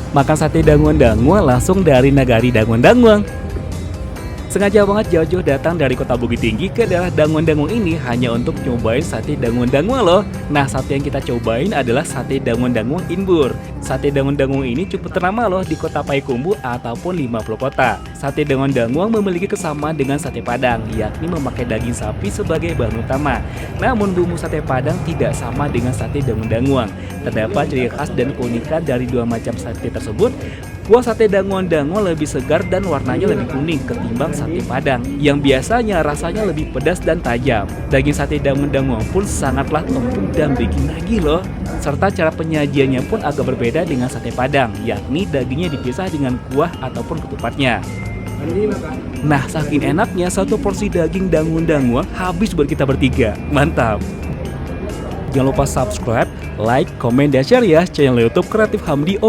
Makan sate Danguang-Danguang langsung dari Nagari Danguang-Danguang. Sengaja banget jauh-jauh datang dari kota Bukit Tinggi ke daerah Danguang-Danguang ini hanya untuk nyobain sate Danguang-Danguang loh. Nah, sate yang kita cobain adalah sate Danguang-Danguang Inbur. Sate Danguang-Danguang ini cukup ternama loh di kota Payakumbuh ataupun 50 kota. Sate Danguang-Danguang memiliki kesamaan dengan sate Padang, yakni memakai daging sapi sebagai bahan utama. Namun bumbu sate Padang tidak sama dengan sate Danguang-Danguang. Terdapat ciri khas dan keunikan dari dua macam sate tersebut. Kuah sate Danguang-Danguang lebih segar dan warnanya lebih kuning ketimbang sate Padang yang biasanya rasanya lebih pedas dan tajam. Daging sate Danguang-Danguang pun sangatlah empuk dan bikin nagih loh. Serta cara penyajiannya pun agak berbeda dengan sate Padang, yakni dagingnya dipisah dengan kuah ataupun ketupatnya. Nah, saking enaknya satu porsi daging Danguang-Danguang habis buat kita bertiga. Mantap! Jangan lupa subscribe, like, komen, dan share ya channel YouTube Kreatif Hamdi Official.